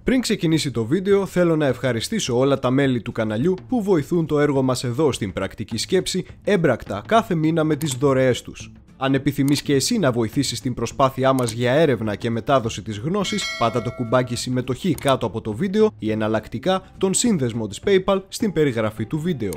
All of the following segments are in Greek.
Πριν ξεκινήσει το βίντεο, θέλω να ευχαριστήσω όλα τα μέλη του καναλιού που βοηθούν το έργο μας εδώ στην Πρακτική Σκέψη έμπρακτα κάθε μήνα με τις δωρεές τους. Αν επιθυμείς και εσύ να βοηθήσεις την προσπάθειά μας για έρευνα και μετάδοση της γνώσης, πάτα το κουμπάκι συμμετοχή κάτω από το βίντεο ή εναλλακτικά τον σύνδεσμο της PayPal στην περιγραφή του βίντεο.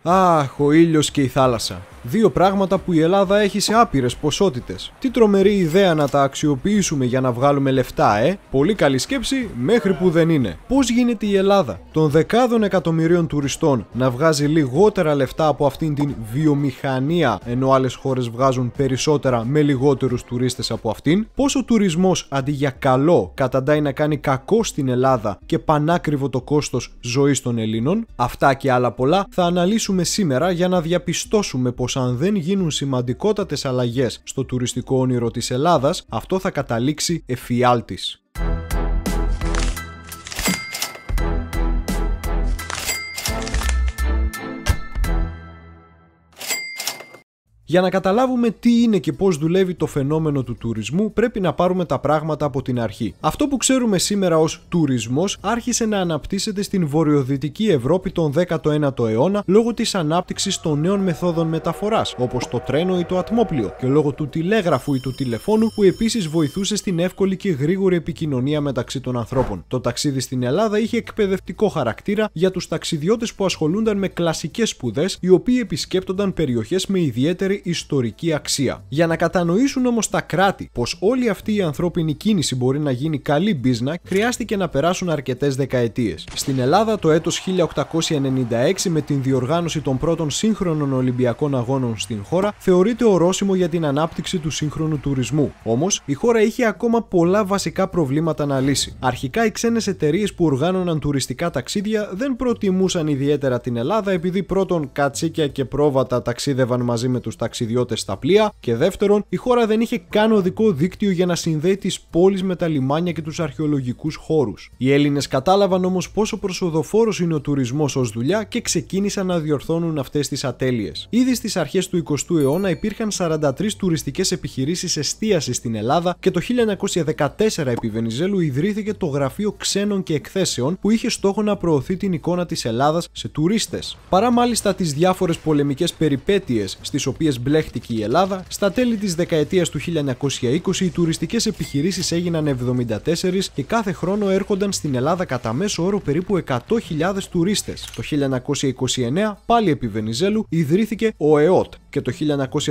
Αχ, ο ήλιος και η θάλασσα. Δύο πράγματα που η Ελλάδα έχει σε άπειρες ποσότητες. Τι τρομερή ιδέα να τα αξιοποιήσουμε για να βγάλουμε λεφτά, Πολύ καλή σκέψη μέχρι που δεν είναι. Πώς γίνεται η Ελλάδα των δεκάδων εκατομμυρίων τουριστών να βγάζει λιγότερα λεφτά από αυτήν την βιομηχανία, ενώ άλλες χώρες βγάζουν περισσότερα με λιγότερους τουρίστες από αυτήν? Πώς ο τουρισμός αντί για καλό καταντάει να κάνει κακό στην Ελλάδα και πανάκριβο το κόστος ζωής των Ελλήνων? Αυτά και άλλα πολλά θα αναλύσουμε σήμερα για να διαπιστώσουμε πως αν δεν γίνουν σημαντικότατες αλλαγές στο τουριστικό όνειρο της Ελλάδας, αυτό θα καταλήξει εφιάλτης. Για να καταλάβουμε τι είναι και πώς δουλεύει το φαινόμενο του τουρισμού, πρέπει να πάρουμε τα πράγματα από την αρχή. Αυτό που ξέρουμε σήμερα ως τουρισμός άρχισε να αναπτύσσεται στην βορειοδυτική Ευρώπη τον 19ο αιώνα λόγω της ανάπτυξης των νέων μεθόδων μεταφοράς, όπως το τρένο ή το ατμόπλοιο, και λόγω του τηλέγραφου ή του τηλεφώνου, που επίσης βοηθούσε στην εύκολη και γρήγορη επικοινωνία μεταξύ των ανθρώπων. Το ταξίδι στην Ελλάδα είχε εκπαιδευτικό χαρακτήρα για τους ταξιδιώτες που ασχολούνταν με κλασικές σπουδές, οι οποίοι επισκέπτονταν περιοχές με ιδιαίτερη ιστορική αξία. Για να κατανοήσουν όμως τα κράτη πως όλη αυτή η ανθρώπινη κίνηση μπορεί να γίνει καλή business, χρειάστηκε να περάσουν αρκετές δεκαετίες. Στην Ελλάδα το έτος 1896, με την διοργάνωση των πρώτων σύγχρονων Ολυμπιακών Αγώνων στην χώρα, θεωρείται ορόσημο για την ανάπτυξη του σύγχρονου τουρισμού. Όμως η χώρα είχε ακόμα πολλά βασικά προβλήματα να λύσει. Αρχικά οι ξένες εταιρείες που οργάνωναν τουριστικά ταξίδια δεν προτιμούσαν ιδιαίτερα την Ελλάδα, επειδή πρώτον κατσίκια και πρόβατα ταξίδευαν μαζί με τους ταξιδιώτες στα πλοία, και δεύτερον, η χώρα δεν είχε καν οδικό δίκτυο για να συνδέει τις πόλεις με τα λιμάνια και τους αρχαιολογικούς χώρους. Οι Έλληνες κατάλαβαν όμως πόσο προσοδοφόρος είναι ο τουρισμός ως δουλειά και ξεκίνησαν να διορθώνουν αυτές τις ατέλειες. Ήδη στις αρχές του 20ου αιώνα υπήρχαν 43 τουριστικές επιχειρήσεις εστίασης στην Ελλάδα και το 1914 επί Βενιζέλου ιδρύθηκε το Γραφείο Ξένων και Εκθέσεων, που είχε στόχο να προωθεί την εικόνα της Ελλάδας σε τουρίστες. Παρά μάλιστα τις διάφορες πολεμικές περιπέτειες στις οποίες μπλέχτηκε η Ελλάδα, στα τέλη της δεκαετίας του 1920 οι τουριστικές επιχειρήσεις έγιναν 74 και κάθε χρόνο έρχονταν στην Ελλάδα κατά μέσο όρο περίπου 100.000 τουρίστες. Το 1929, πάλι επί Βενιζέλου, ιδρύθηκε ο ΕΟΤ και το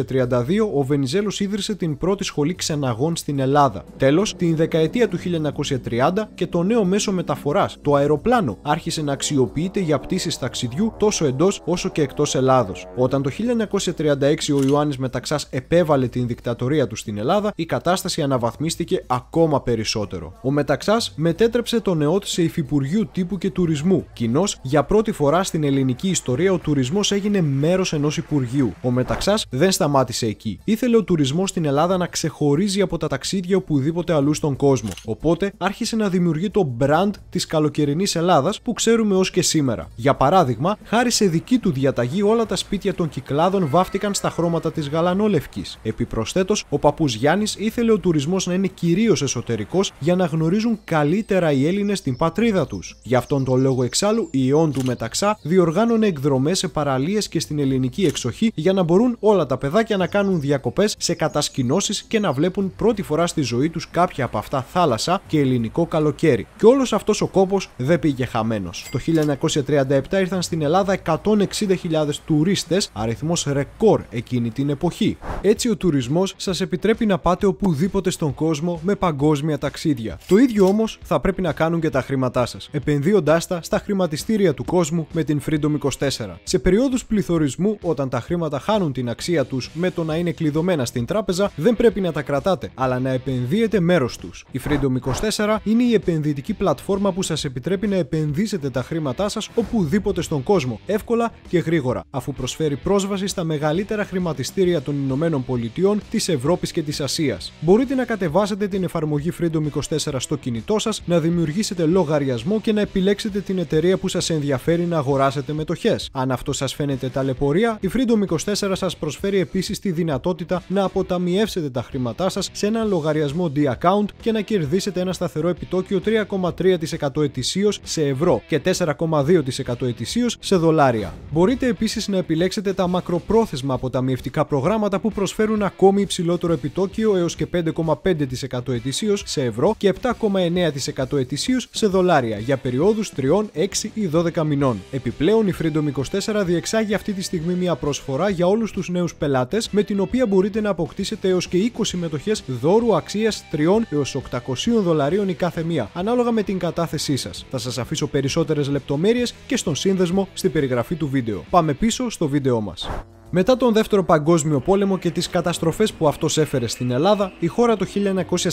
1932 ο Βενιζέλος ίδρυσε την πρώτη σχολή ξεναγών στην Ελλάδα. Τέλος, την δεκαετία του 1930 και το νέο μέσο μεταφοράς, το αεροπλάνο, άρχισε να αξιοποιείται για πτήσεις ταξιδιού τόσο εντός όσο και εκτός Ελλάδος. Όταν το 1936 ο Ιωάννης Μεταξάς επέβαλε την δικτατορία του στην Ελλάδα, η κατάσταση αναβαθμίστηκε ακόμα περισσότερο. Ο Μεταξάς μετέτρεψε τον ΕΟΤ σε υφυπουργείο τύπου και τουρισμού. Κοινώς, για πρώτη φορά στην ελληνική ιστορία, ο τουρισμός έγινε μέρος ενός υπουργείου. Ο Μεταξάς δεν σταμάτησε εκεί. Ήθελε ο τουρισμός στην Ελλάδα να ξεχωρίζει από τα ταξίδια οπουδήποτε αλλού στον κόσμο. Οπότε άρχισε να δημιουργεί το brand της καλοκαιρινής Ελλάδας που ξέρουμε ως και σήμερα. Για παράδειγμα, χάρη σε δική του διαταγή, όλα τα σπίτια των Κυκλάδων βάφτηκαν στα χρώματα της γαλανόλευκης. Επιπροσθέτως, ο παππούς Γιάννης ήθελε ο τουρισμός να είναι κυρίως εσωτερικός για να γνωρίζουν καλύτερα οι Έλληνες την πατρίδα τους. Γι' αυτόν τον λόγο εξάλλου, η ΕΟΝ του Μεταξά διοργάνωνε εκδρομές σε παραλίες και στην ελληνική εξοχή για να μπορούν όλα τα παιδάκια να κάνουν διακοπές σε κατασκηνώσεις και να βλέπουν πρώτη φορά στη ζωή τους κάποια από αυτά θάλασσα και ελληνικό καλοκαίρι. Και όλος αυτός ο κόπος δεν πήγε χαμένος. Το 1937 ήρθαν στην Ελλάδα 160.000 τουρίστες, αριθμός ρεκόρ εκείνη την εποχή. Έτσι ο τουρισμός σας επιτρέπει να πάτε οπουδήποτε στον κόσμο με παγκόσμια ταξίδια. Το ίδιο όμως θα πρέπει να κάνουν και τα χρήματά σας, επενδύοντάς τα στα χρηματιστήρια του κόσμου με την Freedom 24. Σε περιόδους πληθωρισμού, όταν τα χρήματα χάνουν την αξία τους με το να είναι κλειδωμένα στην τράπεζα, δεν πρέπει να τα κρατάτε, αλλά να επενδύετε μέρος τους. Η Freedom 24 είναι η επενδυτική πλατφόρμα που σας επιτρέπει να επενδύσετε τα χρήματά σας οπουδήποτε στον κόσμο, εύκολα και γρήγορα, αφού προσφέρει πρόσβαση στα μεγαλύτερα χρηματιστήρια χρηματιστήρια των Ηνωμένων Πολιτειών, της Ευρώπης και της Ασίας. Μπορείτε να κατεβάσετε την εφαρμογή Freedom24 στο κινητό σας, να δημιουργήσετε λογαριασμό και να επιλέξετε την εταιρεία που σας ενδιαφέρει να αγοράσετε μετοχές. Αν αυτό σας φαίνεται ταλαιπωρία, η Freedom24 σας προσφέρει επίσης τη δυνατότητα να αποταμιεύσετε τα χρήματά σας σε έναν λογαριασμό D-Account και να κερδίσετε ένα σταθερό επιτόκιο 3,3% ετησίως σε ευρώ και 4,2% ετησίως σε δολάρια. Μπορείτε επίσης να επιλέξετε τα μακροπρόθεσμα αποταμιευτικά προγράμματα που προσφέρουν ακόμη υψηλότερο επιτόκιο έως και 5,5% ετησίως σε ευρώ και 7,9% ετησίως σε δολάρια για περιόδους 3, 6 ή 12 μηνών. Επιπλέον, η Freedom24 διεξάγει αυτή τη στιγμή μια προσφορά για όλους τους νέους πελάτες με την οποία μπορείτε να αποκτήσετε έως και 20 μετοχές δώρου αξίας 3 έως 800 δολαρίων η κάθε μία, ανάλογα με την κατάθεσή σας. Θα σας αφήσω περισσότερες λεπτομέρειες και στον σύνδεσμο στην περιγραφή του βίντεο. Πάμε πίσω στο βίντεο μας. Μετά τον Δεύτερο Παγκόσμιο Πόλεμο και τις καταστροφές που αυτός έφερε στην Ελλάδα, η χώρα το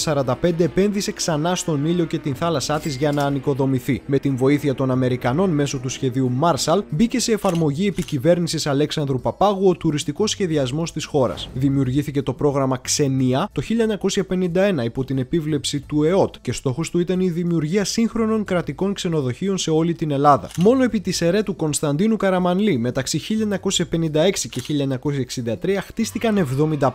1945 επένδυσε ξανά στον ήλιο και την θάλασσά της για να ανοικοδομηθεί. Με την βοήθεια των Αμερικανών μέσω του σχεδίου Marshall, μπήκε σε εφαρμογή επί κυβέρνησης Αλέξανδρου Παπάγου ο τουριστικός σχεδιασμός της χώρας. Δημιουργήθηκε το πρόγραμμα Ξενία το 1951 υπό την επίβλεψη του ΕΟΤ και στόχος του ήταν η δημιουργία σύγχρονων κρατικών ξενοδοχείων σε όλη την Ελλάδα. Μόνο επί της αιρέ του Κωνσταντίνου Καραμανλή μεταξύ 1956 και 1963 χτίστηκαν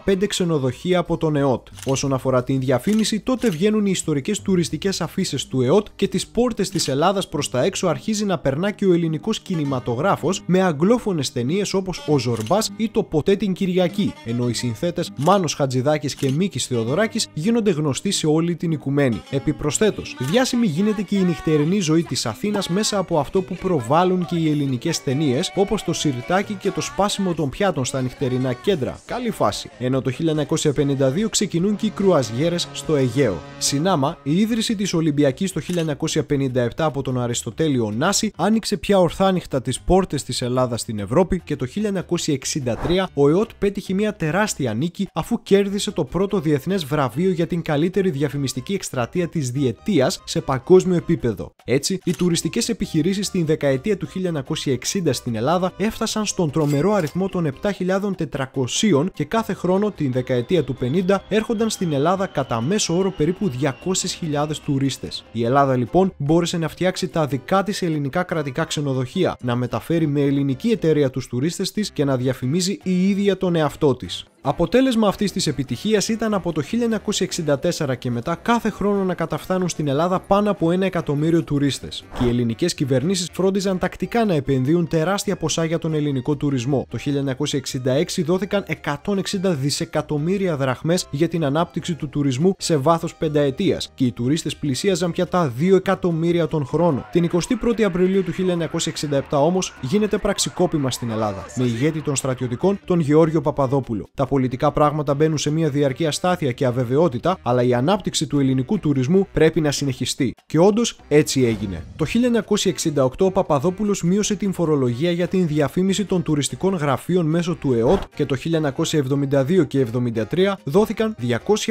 75 ξενοδοχεία από τον ΕΟΤ. Όσον αφορά την διαφήμιση, τότε βγαίνουν οι ιστορικές τουριστικές αφίσες του ΕΟΤ και τις πόρτες της Ελλάδας προς τα έξω αρχίζει να περνά και ο ελληνικός κινηματογράφος με αγγλόφωνες ταινίες όπως Ο Ζορμπάς ή Το Ποτέ την Κυριακή, ενώ οι συνθέτες Μάνος Χατζηδάκης και Μίκης Θεοδωράκης γίνονται γνωστοί σε όλη την οικουμένη. Επιπροσθέτως, διάσημη γίνεται και η νυχτερινή ζωή της Αθήνας μέσα από αυτό που προβάλλουν και οι ελληνικές ταινίες όπως Το Σιρτάκι και Το Σπάσιμο των Πιάτων στα νυχτερινά κέντρα. Καλή φάση. Ενώ το 1952 ξεκινούν και οι κρουαζιέρες στο Αιγαίο. Συνάμα, η ίδρυση της Ολυμπιακής το 1957 από τον Αριστοτέλη Ωνάση άνοιξε πια ορθάνυχτα τις πόρτες της Ελλάδας στην Ευρώπη και το 1963 ο ΕΟΤ πέτυχε μια τεράστια νίκη αφού κέρδισε το πρώτο διεθνές βραβείο για την καλύτερη διαφημιστική εκστρατεία της διετίας σε παγκόσμιο επίπεδο. Έτσι, οι τουριστικές επιχειρήσεις στην δεκαετία του 1960 στην Ελλάδα έφτασαν στον τρομερό αριθμό των 7.400 και κάθε χρόνο την δεκαετία του 50 έρχονταν στην Ελλάδα κατά μέσο όρο περίπου 200.000 τουρίστες. Η Ελλάδα λοιπόν μπόρεσε να φτιάξει τα δικά της ελληνικά κρατικά ξενοδοχεία, να μεταφέρει με ελληνική εταιρεία τους τουρίστες της και να διαφημίζει η ίδια τον εαυτό της. Αποτέλεσμα αυτής της επιτυχίας ήταν από το 1964 και μετά κάθε χρόνο να καταφθάνουν στην Ελλάδα πάνω από 1 εκατομμύριο τουρίστες. Και οι ελληνικές κυβερνήσεις φρόντιζαν τακτικά να επενδύουν τεράστια ποσά για τον ελληνικό τουρισμό. Το 1966 δόθηκαν 160 δισεκατομμύρια δραχμές για την ανάπτυξη του τουρισμού σε βάθος πενταετίας και οι τουρίστες πλησίαζαν πια τα 2 εκατομμύρια τον χρόνο. Την 21η Απριλίου του 1967 όμως γίνεται πραξικόπημα στην Ελλάδα, με ηγέτη των στρατιωτικών τον Γεώργιο Παπαδόπουλο. Τα πολιτικά πράγματα μπαίνουν σε μια διαρκή αστάθεια και αβεβαιότητα, αλλά η ανάπτυξη του ελληνικού τουρισμού πρέπει να συνεχιστεί. Και όντως έτσι έγινε. Το 1968 ο Παπαδόπουλος μείωσε την φορολογία για την διαφήμιση των τουριστικών γραφείων μέσω του ΕΟΤ και το 1972 και 1973 δόθηκαν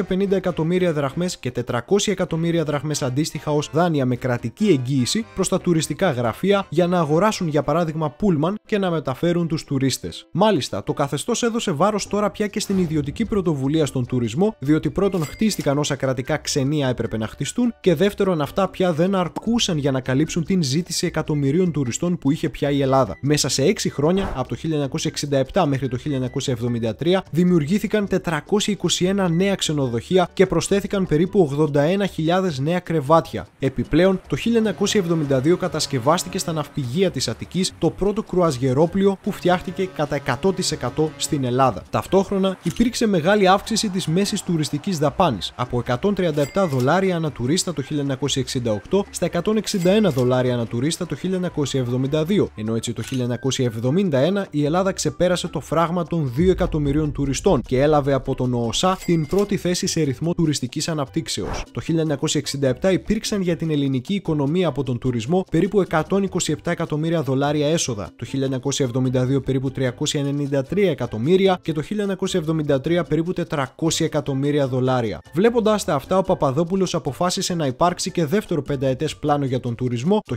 250 εκατομμύρια δραχμές και 400 εκατομμύρια δραχμές αντίστοιχα ως δάνεια με κρατική εγγύηση προς τα τουριστικά γραφεία για να αγοράσουν για παράδειγμα πούλμαν και να μεταφέρουν τους τουρίστες. Μάλιστα, το καθεστώς έδωσε βάρος τώρα πια και στην ιδιωτική πρωτοβουλία στον τουρισμό, διότι πρώτον χτίστηκαν όσα κρατικά ξενία έπρεπε να χτιστούν και δεύτερον αυτά πια δεν αρκούσαν για να καλύψουν την ζήτηση εκατομμυρίων τουριστών που είχε πια η Ελλάδα. Μέσα σε 6 χρόνια, από το 1967 μέχρι το 1973, δημιουργήθηκαν 421 νέα ξενοδοχεία και προσθέθηκαν περίπου 81.000 νέα κρεβάτια. Επιπλέον, το 1972 κατασκευάστηκε στα ναυπηγεία της Αττικής το πρώτο κρουαζιερόπλοιο που φτιάχτηκε κατά 100% στην Ελλάδα. Ταυτόχρονα υπήρξε μεγάλη αύξηση της μέσης τουριστικής δαπάνης από 137 δολάρια ανά τουρίστα το 1968 στα 161 δολάρια ανά τουρίστα το 1972, ενώ έτσι το 1971 η Ελλάδα ξεπέρασε το φράγμα των 2 εκατομμυρίων τουριστών και έλαβε από τον ΟΟΣΑ την πρώτη θέση σε ρυθμό τουριστικής αναπτύξεως. Το 1967 υπήρξαν για την ελληνική οικονομία από τον τουρισμό περίπου 127 εκατομμύρια δολάρια έσοδα, το 1972 περίπου 393 εκατομμύρια και το 1973 περίπου 400 εκατομμύρια δολάρια. Βλέποντας τα αυτά, ο Παπαδόπουλος αποφάσισε να υπάρξει και δεύτερο πενταετές πλάνο για τον τουρισμό το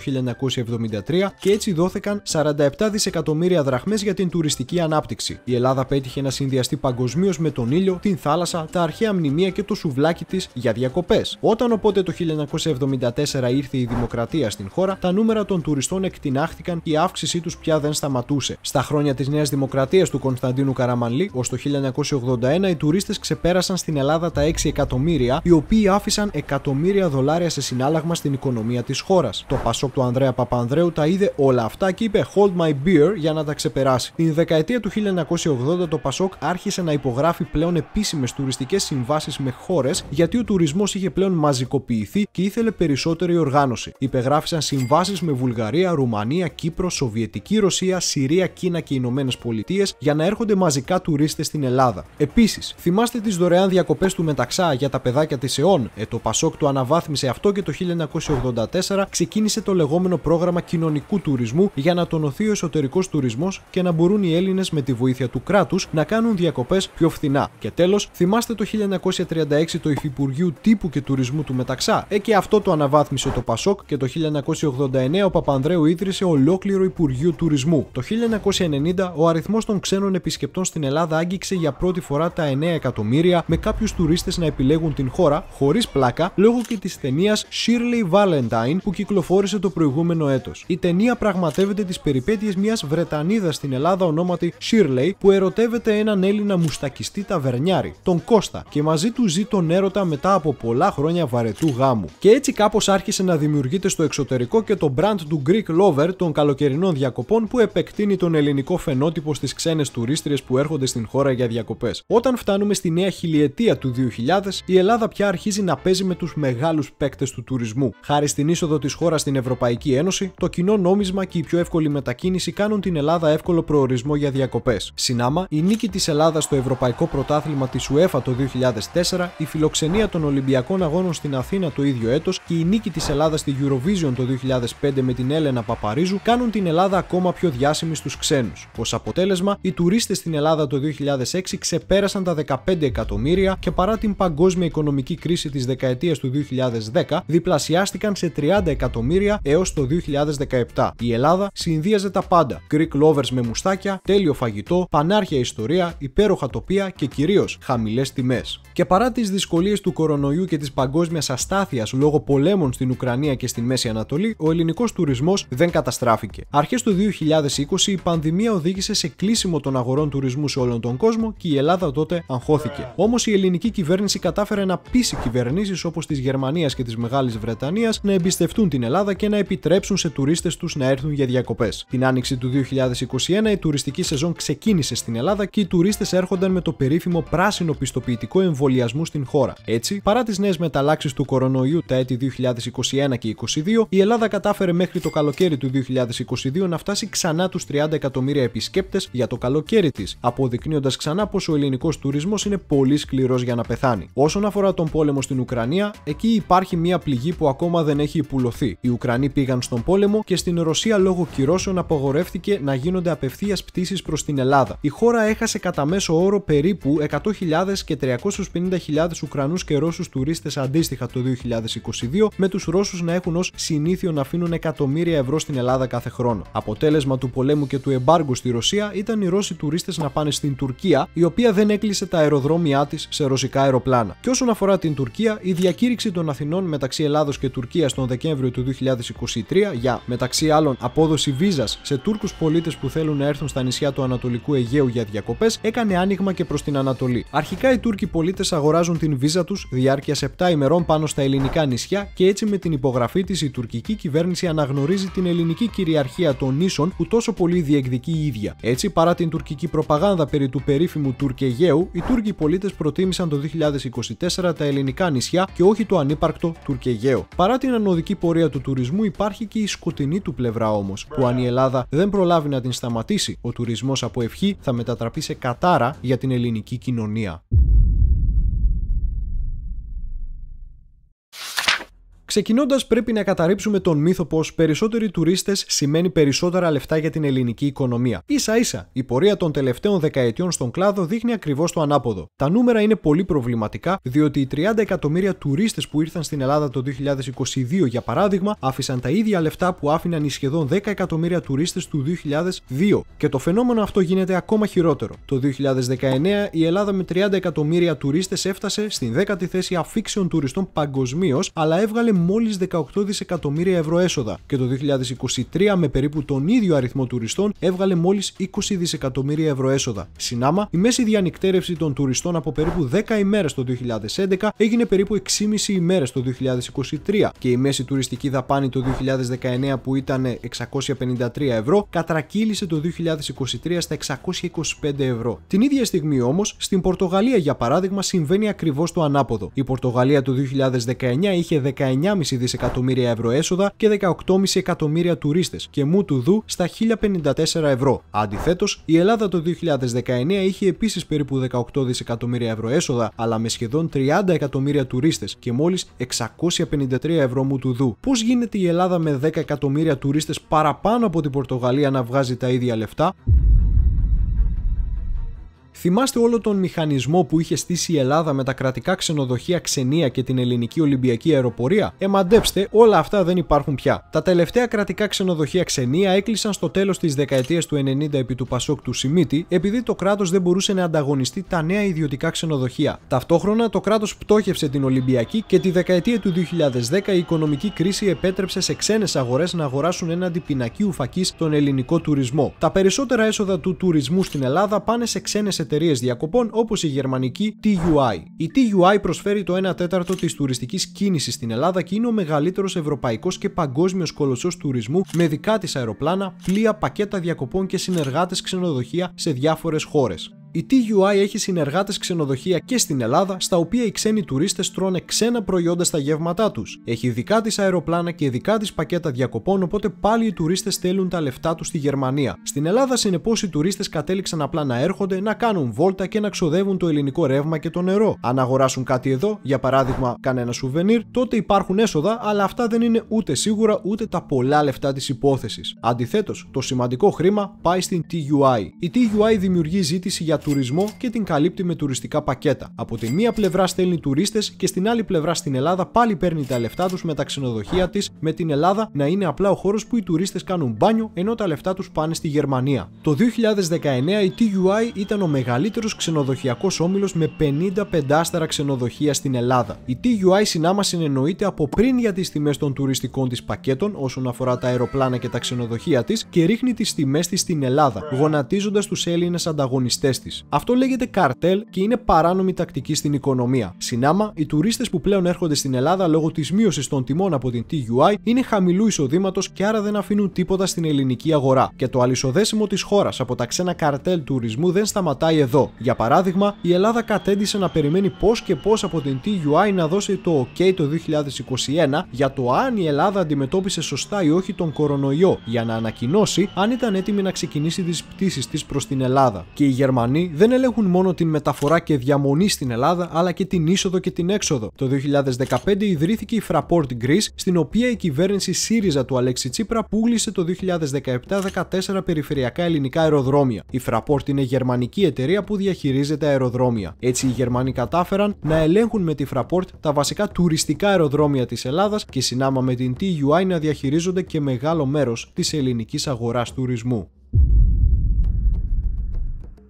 1973 και έτσι δόθηκαν 47 δισεκατομμύρια δραχμές για την τουριστική ανάπτυξη. Η Ελλάδα πέτυχε να συνδυαστεί παγκοσμίως με τον ήλιο, την θάλασσα, τα αρχαία μνημεία και το σουβλάκι της για διακοπές. Όταν οπότε το 1974 ήρθε η δημοκρατία στην χώρα, τα νούμερα των τουριστών εκτινάχθηκαν και η αύξησή τους πια δεν σταματούσε. Στα χρόνια της Νέας Δημοκρατίας του Κωνσταντίνου Καραμανλή, ως το 1981, οι τουρίστες ξεπέρασαν στην Ελλάδα τα 6 εκατομμύρια, οι οποίοι άφησαν εκατομμύρια δολάρια σε συνάλλαγμα στην οικονομία της χώρας. Το Πασόκ του Ανδρέα Παπανδρέου τα είδε όλα αυτά και είπε Hold my beer για να τα ξεπεράσει. Την δεκαετία του 1980 το Πασόκ άρχισε να υπογράφει πλέον επίσημες τουριστικές συμβάσεις με χώρες, γιατί ο τουρισμός είχε πλέον μαζικοποιηθεί και ήθελε περισσότερη οργάνωση. Υπεγράφησαν συμβάσεις με Βουλγαρία, Ρουμανία, Κύπρο, Σοβιετική Ρωσία, Συρία, Κίνα και Ηνωμένες Πολιτείες για να έρχονται μαζικά τουρίστες στην Ελλάδα. Επίσης, θυμάστε τις δωρεάν διακοπές του Μεταξά για τα παιδάκια της ΕΟΝ? Το Πασόκ το αναβάθμισε αυτό και το 1984 ξεκίνησε το λεγόμενο πρόγραμμα κοινωνικού τουρισμού για να τονωθεί ο εσωτερικός τουρισμός και να μπορούν οι Έλληνες με τη βοήθεια του κράτους να κάνουν διακοπές πιο φθηνά. Και τέλος, θυμάστε το 1936 το Υφυπουργείο Τύπου και Τουρισμού του Μεταξά? Και αυτό το αναβάθμισε το Πασόκ και το 1989 ο Παπανδρέου ίδρυσε ολόκληρο Υπουργείο Τουρισμού. Το 1990 ο αριθμός των ξένων επισκεπτών στην Ελλάδα άγγιξε για πρώτη φορά τα 9 εκατομμύρια, με κάποιους τουρίστες να επιλέγουν την χώρα χωρίς πλάκα λόγω και της ταινίας Shirley Valentine που κυκλοφόρησε το προηγούμενο έτος. Η ταινία πραγματεύεται τις περιπέτειες μιας Βρετανίδας στην Ελλάδα ονόματι Shirley που ερωτεύεται έναν Έλληνα μουστακιστή ταβερνιάρη, τον Κώστα, και μαζί του ζει τον έρωτα μετά από πολλά χρόνια βαρετού γάμου. Και έτσι κάπως άρχισε να δημιουργείται στο εξωτερικό και το brand του Greek Lover των καλοκαιρινών διακοπών που επεκτείνει τον ελληνικό φαινότυπο στις ξένες τουρίστριες που έρχονται στην χώρα για διακοπές. Όταν φτάνουμε στη νέα χιλιετία του 2000, η Ελλάδα πια αρχίζει να παίζει με τους μεγάλους παίκτες του τουρισμού. Χάρη στην είσοδο της χώρας στην Ευρωπαϊκή Ένωση, το κοινό νόμισμα και η πιο εύκολη μετακίνηση κάνουν την Ελλάδα εύκολο προορισμό για διακοπές. Συνάμα, η νίκη της Ελλάδας στο Ευρωπαϊκό Πρωτάθλημα της UEFA το 2004, η φιλοξενία των Ολυμπιακών Αγώνων στην Αθήνα το ίδιο έτος και η νίκη της Ελλάδας στη Eurovision το 2005 με την Έλενα Παπαρίζου κάνουν την Ελλάδα ακόμα πιο διάσημη στους ξένους. Ως αποτέλεσμα, οι τουρίστες στην Ελλάδα το 2006 ξεπέρασαν τα 15 εκατομμύρια και παρά την παγκόσμια οικονομική κρίση της δεκαετίας του 2010, διπλασιάστηκαν σε 30 εκατομμύρια έως το 2017. Η Ελλάδα συνδύαζε τα πάντα: Greek lovers με μουστάκια, τέλειο φαγητό, πανάρχια ιστορία, υπέροχα τοπία και κυρίως χαμηλές τιμές. Και παρά τις δυσκολίες του κορονοϊού και της παγκόσμιας αστάθειας λόγω πολέμων στην Ουκρανία και στη Μέση Ανατολή, ο ελληνικός τουρισμός δεν καταστράφηκε. Αρχές του 2020 η πανδημία οδήγησε σε κλείσιμο των αγορών τουρισμού σε όλον τον κόσμο και η Ελλάδα τότε αγχώθηκε. Όμως η ελληνική κυβέρνηση κατάφερε να πείσει κυβερνήσεις όπως της Γερμανίας και της Μεγάλης Βρετανίας να εμπιστευτούν την Ελλάδα και να επιτρέψουν σε τουρίστες τους να έρθουν για διακοπές. Την άνοιξη του 2021 η τουριστική σεζόν ξεκίνησε στην Ελλάδα και οι τουρίστες έρχονταν με το περίφημο πράσινο πιστοποιητικό εμβολιασμού στην χώρα. Έτσι, παρά τις νέες μεταλλάξεις του κορονοϊού τα έτη 2021 και 2022, η Ελλάδα κατάφερε μέχρι το καλοκαίρι του 2022 να φτάσει ξανά τους 30 εκατομμύρια επισκέπτες για το καλοκαίρι της, αποδεικνύοντας ξανά πως ο ελληνικός τουρισμός είναι πολύ σκληρός για να πεθάνει. Όσον αφορά τον πόλεμο στην Ουκρανία, εκεί υπάρχει μια πληγή που ακόμα δεν έχει υπουλωθεί. Οι Ουκρανοί πήγαν στον πόλεμο και στην Ρωσία λόγω κυρώσεων απαγορεύτηκε να γίνονται απευθείας πτήσεις προς την Ελλάδα. Η χώρα έχασε κατά μέσο όρο περίπου 100.000 και 350.000 Ουκρανούς και Ρώσους τουρίστες αντίστοιχα το 2022, με τους Ρώσους να έχουν ως συνήθιο να αφήνουν εκατομμύρια ευρώ στην Ελλάδα κάθε χρόνο. Αποτέλεσμα του πολέμου και του εμπάργου στη Ρωσία ήταν οι Ρώσοι τουρίστες να πάνε στην Τουρκία, η οποία δεν έκλεισε τα αεροδρόμια της σε ρωσικά αεροπλάνα. Και όσον αφορά την Τουρκία, η διακήρυξη των Αθηνών μεταξύ Ελλάδος και Τουρκίας τον Δεκέμβριο του 2023 για, μεταξύ άλλων, απόδοση βίζας σε Τούρκους πολίτες που θέλουν να έρθουν στα νησιά του Ανατολικού Αιγαίου για διακοπές, έκανε άνοιγμα και προς την Ανατολή. Αρχικά οι Τούρκοι πολίτες αγοράζουν την βίζα τους διάρκειας 7 ημερών πάνω στα ελληνικά νησιά και έτσι με την υπογραφή της η τουρκική κυβέρνηση αναγνωρίζει την ελληνική κυριαρχία των νήσων που τόσο πολύ διεκδικεί η ίδια. Έτσι, παρά την τουρκική προπαγάνδα περί του περίφημου Τουρκαιγαίου, οι Τούρκοι πολίτες προτίμησαν το 2024 τα ελληνικά νησιά και όχι το ανύπαρκτο Τουρκαιγαίο. Παρά την ανωδική πορεία του τουρισμού, υπάρχει και η σκοτεινή του πλευρά όμως, που αν η Ελλάδα δεν προλάβει να την σταματήσει, ο τουρισμός από ευχή θα μετατραπεί σε κατάρα για την ελληνική κοινωνία. Ξεκινώντας, πρέπει να καταρρύψουμε τον μύθο πως περισσότεροι τουρίστες σημαίνει περισσότερα λεφτά για την ελληνική οικονομία. Ίσα-ίσα, η πορεία των τελευταίων δεκαετιών στον κλάδο δείχνει ακριβώς το ανάποδο. Τα νούμερα είναι πολύ προβληματικά, διότι οι 30 εκατομμύρια τουρίστες που ήρθαν στην Ελλάδα το 2022, για παράδειγμα, άφησαν τα ίδια λεφτά που άφηναν οι σχεδόν 10 εκατομμύρια τουρίστες του 2002. Και το φαινόμενο αυτό γίνεται ακόμα χειρότερο. Το 2019 η Ελλάδα με 30 εκατομμύρια τουρίστες έφτασε στην 10η θέση αφήξεων τουριστών παγκοσμίως, αλλά έβγαλε μόλις 18 δισεκατομμύρια ευρώ έσοδα. Και το 2023 με περίπου τον ίδιο αριθμό τουριστών έβγαλε μόλις 20 δισεκατομμύρια ευρώ έσοδα. Συνάμα, η μέση διανυκτέρευση των τουριστών από περίπου 10 ημέρες το 2011 έγινε περίπου 6,5 ημέρες το 2023 και η μέση τουριστική δαπάνη το 2019 που ήταν 653 ευρώ κατρακύλησε το 2023 στα 625 ευρώ. Την ίδια στιγμή όμως, στην Πορτογαλία για παράδειγμα συμβαίνει ακριβώς το ανάποδο. Η Πορτογαλία το 2019 είχε 19,5 δισεκατομμύρια ευρώ έσοδα και 18,5 εκατομμύρια τουρίστες και μου του δου στα 1054 ευρώ. Αντιθέτως, η Ελλάδα το 2019 είχε επίσης περίπου 18 δισεκατομμύρια ευρώ έσοδα, αλλά με σχεδόν 30 εκατομμύρια τουρίστες και μόλις 653 ευρώ μου του δου. Πώς γίνεται η Ελλάδα με 10 εκατομμύρια τουρίστες παραπάνω από την Πορτογαλία να βγάζει τα ίδια λεφτά? Θυμάστε όλο τον μηχανισμό που είχε στήσει η Ελλάδα με τα κρατικά ξενοδοχεία Ξενία και την ελληνική Ολυμπιακή αεροπορία? Μαντέψτε, όλα αυτά δεν υπάρχουν πια. Τα τελευταία κρατικά ξενοδοχεία Ξενία έκλεισαν στο τέλος της δεκαετίας του 90 επί του Πασόκ του Σιμίτη, επειδή το κράτος δεν μπορούσε να ανταγωνιστεί τα νέα ιδιωτικά ξενοδοχεία. Ταυτόχρονα, το κράτος πτώχευσε την Ολυμπιακή και τη δεκαετία του 2010 η οικονομική κρίση επέτρεψε σε ξένες αγορές να αγοράσουν έναντι πινακίου φακής τον ελληνικό τουρισμό. Τα περισσότερα έσοδα του τουρισμού στην Ελλάδα πάνε σε ξένες εταιρείες διακοπών όπως η γερμανική TUI. Η TUI προσφέρει το 1/4 της τουριστικής κίνησης στην Ελλάδα και είναι ο μεγαλύτερος ευρωπαϊκός και παγκόσμιος κολοσσός τουρισμού με δικά της αεροπλάνα, πλοία, πακέτα διακοπών και συνεργάτες ξενοδοχεία σε διάφορες χώρες. Η TUI έχει συνεργάτες ξενοδοχεία και στην Ελλάδα, στα οποία οι ξένοι τουρίστες τρώνε ξένα προϊόντα στα γεύματά τους. Έχει δικά της αεροπλάνα και δικά της πακέτα διακοπών, οπότε πάλι οι τουρίστες στέλνουν τα λεφτά τους στη Γερμανία. Στην Ελλάδα, συνεπώς, οι τουρίστες κατέληξαν απλά να έρχονται, να κάνουν βόλτα και να ξοδεύουν το ελληνικό ρεύμα και το νερό. Αν αγοράσουν κάτι εδώ, για παράδειγμα κανένα σουβενίρ, τότε υπάρχουν έσοδα, αλλά αυτά δεν είναι ούτε σίγουρα ούτε τα πολλά λεφτά της υπόθεσης. Αντιθέτως, το σημαντικό χρήμα πάει στην TUI. Η TUI δημιουργεί ζήτηση για τουρισμό και την καλύπτει με τουριστικά πακέτα. Από τη μία πλευρά στέλνει τουρίστες και στην άλλη πλευρά στην Ελλάδα πάλι παίρνει τα λεφτά τους με τα ξενοδοχεία της, με την Ελλάδα να είναι απλά ο χώρος που οι τουρίστες κάνουν μπάνιο ενώ τα λεφτά τους πάνε στη Γερμανία. Το 2019 η TUI ήταν ο μεγαλύτερος ξενοδοχειακός όμιλος με 55 άστερα ξενοδοχεία στην Ελλάδα. Η TUI συνάμα συνεννοείται από πριν για τις τιμές των τουριστικών της πακέτων όσον αφορά τα αεροπλάνα και τα ξενοδοχεία της και ρίχνει τις τιμές της στην Ελλάδα, γονατίζοντας τους Έλληνες ανταγωνιστές της. Αυτό λέγεται καρτέλ και είναι παράνομη τακτική στην οικονομία. Συνάμα, οι τουρίστες που πλέον έρχονται στην Ελλάδα λόγω της μείωσης των τιμών από την TUI είναι χαμηλού εισοδήματος και άρα δεν αφήνουν τίποτα στην ελληνική αγορά. Και το αλυσοδέσιμο της χώρας από τα ξένα καρτέλ τουρισμού δεν σταματάει εδώ. Για παράδειγμα, η Ελλάδα κατέντησε να περιμένει πώς και πώς από την TUI να δώσει το OK το 2021 για το αν η Ελλάδα αντιμετώπισε σωστά ή όχι τον κορονοϊό, για να ανακοινώσει αν ήταν έτοιμη να ξεκινήσει τις πτήσεις της προς την Ελλάδα. Και οι Γερμανοί δεν ελέγχουν μόνο την μεταφορά και διαμονή στην Ελλάδα, αλλά και την είσοδο και την έξοδο. Το 2015 ιδρύθηκε η Fraport Greece, στην οποία η κυβέρνηση ΣΥΡΙΖΑ του Αλέξη Τσίπρα πούλησε το 2017-14 περιφερειακά ελληνικά αεροδρόμια. Η Fraport είναι γερμανική εταιρεία που διαχειρίζεται αεροδρόμια. Έτσι, οι Γερμανοί κατάφεραν να ελέγχουν με τη Fraport τα βασικά τουριστικά αεροδρόμια της Ελλάδας και συνάμα με την TUI να διαχειρίζονται και μεγάλο μέρος της ελληνικής αγοράς τουρισμού.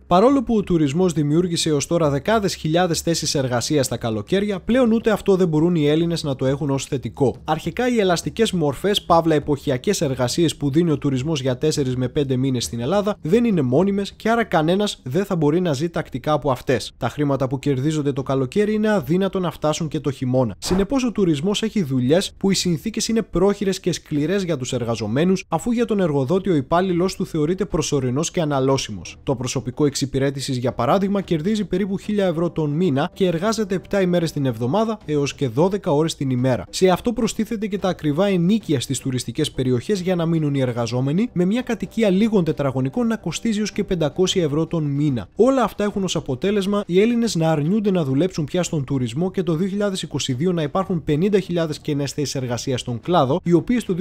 Παρόλο που ο τουρισμός δημιούργησε έως τώρα δεκάδες χιλιάδες θέσεις εργασίας τα καλοκαίρια, πλέον ούτε αυτό δεν μπορούν οι Έλληνες να το έχουν ως θετικό. Αρχικά, οι ελαστικές μορφές, παύλα εποχιακές εργασίες που δίνει ο τουρισμός για 4 με 5 μήνες στην Ελλάδα δεν είναι μόνιμες και άρα κανένας δεν θα μπορεί να ζει τακτικά από αυτές. Τα χρήματα που κερδίζονται το καλοκαίρι είναι αδύνατο να φτάσουν και το χειμώνα. Συνεπώς, ο τουρισμός έχει δουλειές που οι συνθήκες είναι πρόχειρες και σκληρές για τους εργαζομένους, αφού για τον εργοδότη ο υπάλληλος του θεωρείται προσωρινός και αναλώσιμος. Το προσωπικό εξυπηρέτησης, για παράδειγμα, κερδίζει περίπου 1.000 ευρώ τον μήνα και εργάζεται 7 ημέρες την εβδομάδα έως και 12 ώρες την ημέρα. Σε αυτό προστίθεται και τα ακριβά ενοίκια στις τουριστικές περιοχές για να μείνουν οι εργαζόμενοι, με μια κατοικία λίγων τετραγωνικών να κοστίζει έως και 500 ευρώ τον μήνα. Όλα αυτά έχουν ως αποτέλεσμα οι Έλληνες να αρνιούνται να δουλέψουν πια στον τουρισμό και το 2022 να υπάρχουν 50.000 κενές θέσεις εργασίας στον κλάδο, οι οποίες το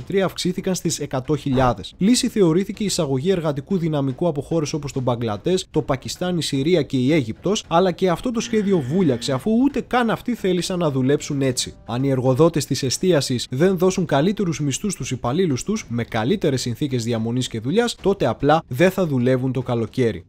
2023 αυξήθηκαν στις 100.000. Λύση θεωρήθηκε η εισαγωγή εργατικού δυναμικού από χώρες όπως το Μπαγκλαντές, το Πακιστάν, η Συρία και η Αίγυπτος, αλλά και αυτό το σχέδιο βούλιαξε, αφού ούτε καν αυτοί θέλησαν να δουλέψουν έτσι. Αν οι εργοδότες της εστίασης δεν δώσουν καλύτερους μισθούς στους υπαλλήλους τους, με καλύτερες συνθήκες διαμονής και δουλειάς, τότε απλά δεν θα δουλεύουν το καλοκαίρι.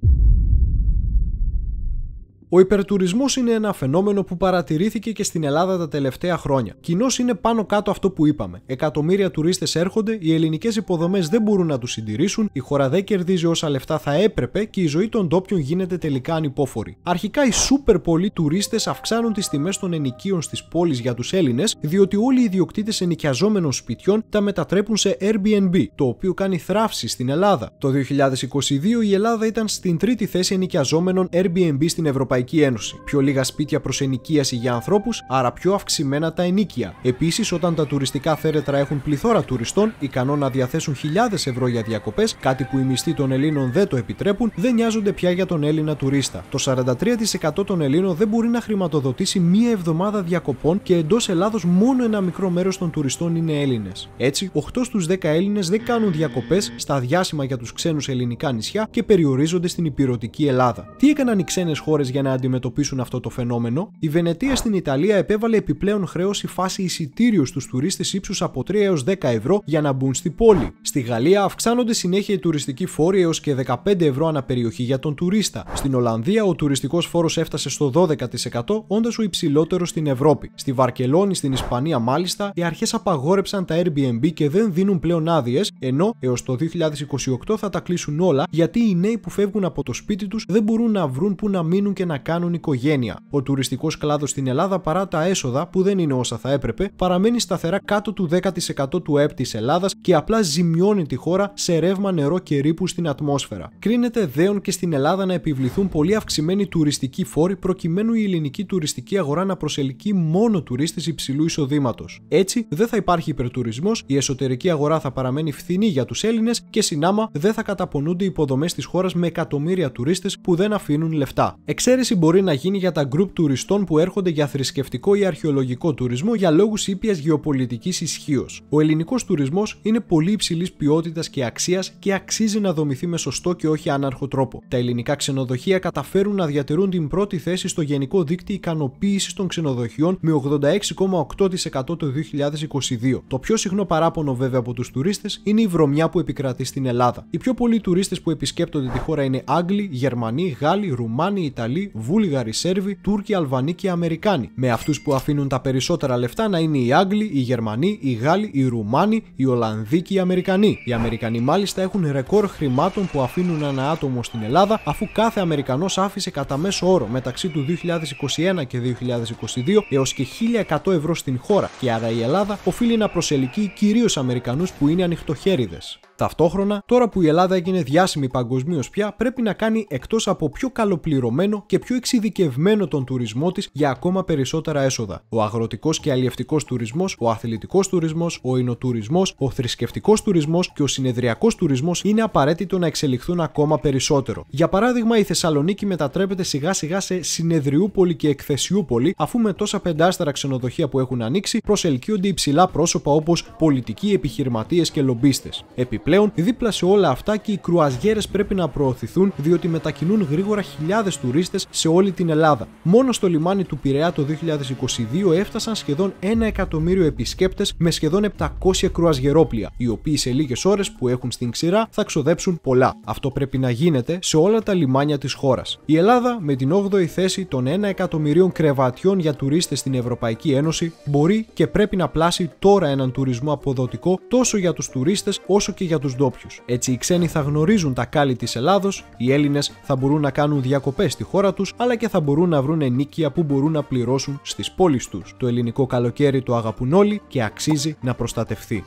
Ο υπερτουρισμός είναι ένα φαινόμενο που παρατηρήθηκε και στην Ελλάδα τα τελευταία χρόνια. Κοινώς είναι πάνω κάτω αυτό που είπαμε. Εκατομμύρια τουρίστες έρχονται, οι ελληνικές υποδομές δεν μπορούν να τους συντηρήσουν, η χώρα δεν κερδίζει όσα λεφτά θα έπρεπε και η ζωή των ντόπιων γίνεται τελικά ανυπόφορη. Αρχικά, οι σούπερ πολλοί τουρίστες αυξάνουν τις τιμές των ενοικίων στις πόλεις για τους Έλληνες, διότι όλοι οι ιδιοκτήτες ενοικιαζόμενων σπιτιών τα μετατρέπουν σε Airbnb, το οποίο κάνει θράψη στην Ελλάδα. Το 2022 η Ελλάδα ήταν στην τρίτη θέση ενοικιαζόμενων Airbnb στην Ευρωπαϊκή Ένωση. Πιο λίγα σπίτια προς ενοικίαση για ανθρώπους, άρα πιο αυξημένα τα ενοίκια. Επίσης, όταν τα τουριστικά θέρετρα έχουν πληθώρα τουριστών, ικανών να διαθέσουν χιλιάδες ευρώ για διακοπές, κάτι που οι μισθοί των Ελλήνων δεν το επιτρέπουν, δεν νοιάζονται πια για τον Έλληνα τουρίστα. Το 43% των Ελλήνων δεν μπορεί να χρηματοδοτήσει μία εβδομάδα διακοπών και εντός Ελλάδος μόνο ένα μικρό μέρος των τουριστών είναι Έλληνες. Έτσι, 8 στους 10 Έλληνες δεν κάνουν διακοπές στα διάσημα για τους ξένους ελληνικά νησιά και περιορίζονται στην υπηρετική Ελλάδα. Τι έκαναν οι ξένες χώρες για να αντιμετωπίσουν αυτό το φαινόμενο? Η Βενετία στην Ιταλία επέβαλε επιπλέον χρέωση φάση εισιτήριο στους τουρίστες ύψους από 3 έως 10 ευρώ για να μπουν στη πόλη. Στη Γαλλία αυξάνονται συνέχεια οι τουριστικοί φόροι έως και 15 ευρώ ανά περιοχή για τον τουρίστα. Στην Ολλανδία ο τουριστικός φόρος έφτασε στο 12%, όντας ο υψηλότερος στην Ευρώπη. Στη Βαρκελόνη, στην Ισπανία μάλιστα, οι αρχές απαγόρεψαν τα Airbnb και δεν δίνουν πλέον άδειες, ενώ έως το 2028 θα τα κλείσουν όλα, γιατί οι νέοι που φεύγουν από το σπίτι τους δεν μπορούν να βρουν που να μείνουν και να κάνουν οικογένεια. Ο τουριστικός κλάδος στην Ελλάδα, παρά τα έσοδα που δεν είναι όσα θα έπρεπε, παραμένει σταθερά κάτω του 10% του ΕΠ της Ελλάδας και απλά ζημιώνει τη χώρα σε ρεύμα, νερό και ρήπους στην ατμόσφαιρα. Κρίνεται δέον και στην Ελλάδα να επιβληθούν πολύ αυξημένοι τουριστικοί φόροι, προκειμένου η ελληνική τουριστική αγορά να προσελκύει μόνο τουρίστες υψηλού εισοδήματος. Έτσι, δεν θα υπάρχει υπερτουρισμός, η εσωτερική αγορά θα παραμένει φθηνή για τους Έλληνες και συνάμα δεν θα καταπονούνται οι υποδομές της χώρας με εκατομμύρια τουρίστες που δεν αφήνουν λεφτά. Εξαίρεση μπορεί να γίνει για τα γκρουπ τουριστών που έρχονται για θρησκευτικό ή αρχαιολογικό τουρισμό για λόγους ήπιας γεωπολιτικής ισχύως. Ο ελληνικός τουρισμός είναι πολύ υψηλής ποιότητας και αξίας και αξίζει να δομηθεί με σωστό και όχι άναρχο τρόπο. Τα ελληνικά ξενοδοχεία καταφέρουν να διατηρούν την πρώτη θέση στο γενικό δίκτυο ικανοποίησης των ξενοδοχειών με 86,8% το 2022. Το πιο συχνό παράπονο βέβαια από τους τουρίστες είναι η βρωμιά που επικρατεί στην Ελλάδα. Οι πιο πολλοί τουρίστες που επισκέπτονται τη χώρα είναι Άγγλοι, Γερμανοί, Γάλλοι, Ρουμάνοι, Ιταλοί, Βούλγαροι, Σέρβοι, Τούρκοι, Αλβανοί και Αμερικάνοι. Με αυτούς που αφήνουν τα περισσότερα λεφτά να είναι οι Άγγλοι, οι Γερμανοί, οι Γάλλοι, οι Ρουμάνοι, οι Ολλανδοί και οι Αμερικανοί. Οι Αμερικανοί μάλιστα έχουν ρεκόρ χρημάτων που αφήνουν ένα άτομο στην Ελλάδα, αφού κάθε Αμερικανός άφησε κατά μέσο όρο μεταξύ του 2021 και 2022 έως και 1.100 ευρώ στην χώρα, και άρα η Ελλάδα οφείλει να προσελκύει κυρίως Αμερικανούς που είναι ανοιχτοχέριδες. Ταυτόχρονα, τώρα που η Ελλάδα έγινε διάσημη παγκοσμίως πια, πρέπει να κάνει εκτός από πιο καλοπληρωμένο και πιο εξειδικευμένο τον τουρισμό της για ακόμα περισσότερα έσοδα. Ο αγροτικός και αλλιευτικός τουρισμός, ο αθλητικός τουρισμός, ο εινοτουρισμός, ο θρησκευτικός τουρισμός και ο συνεδριακός τουρισμός είναι απαραίτητο να εξελιχθούν ακόμα περισσότερο. Για παράδειγμα, η Θεσσαλονίκη μετατρέπεται σιγά σιγά σε συνεδριούπολη και εκθεσιούπολη, αφού με τόσα πεντάστερα ξενοδοχεία που έχουν ανοίξει προσελκύονται υψηλά πρόσωπα όπως πολιτικοί, επιχειρηματίες και λομπίστες. Επιπλέον, δίπλα σε όλα αυτά και οι κρουαζιέρες πρέπει να προωθηθούν, διότι μετακινούν γρήγορα χιλιάδες τουρίστες σε όλη την Ελλάδα. Μόνο στο λιμάνι του Πειραιά το 2022 έφτασαν σχεδόν 1 εκατομμύριο επισκέπτες με σχεδόν 700 κρουαζιερόπλοια, οι οποίοι σε λίγες ώρες που έχουν στην ξηρά θα ξοδέψουν πολλά. Αυτό πρέπει να γίνεται σε όλα τα λιμάνια της χώρας. Η Ελλάδα, με την 8η θέση των 1 εκατομμυρίων κρεβατιών για τουρίστες στην Ευρωπαϊκή Ένωση, μπορεί και πρέπει να πλάσει τώρα έναν τουρισμό αποδοτικό τόσο για τους τουρίστες όσο και για τους ντόπιους. Έτσι, οι ξένοι θα γνωρίζουν τα κάλλη της Ελλάδος, οι Έλληνες θα μπορούν να κάνουν διακοπές στη χώρα τους, αλλά και θα μπορούν να βρουν ενοίκια που μπορούν να πληρώσουν στις πόλεις τους. Το ελληνικό καλοκαίρι το αγαπούν όλοι και αξίζει να προστατευθεί.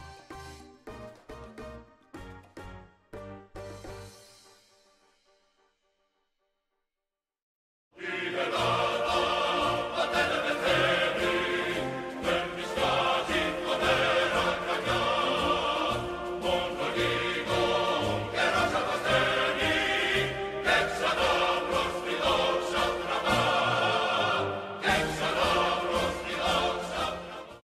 libertà.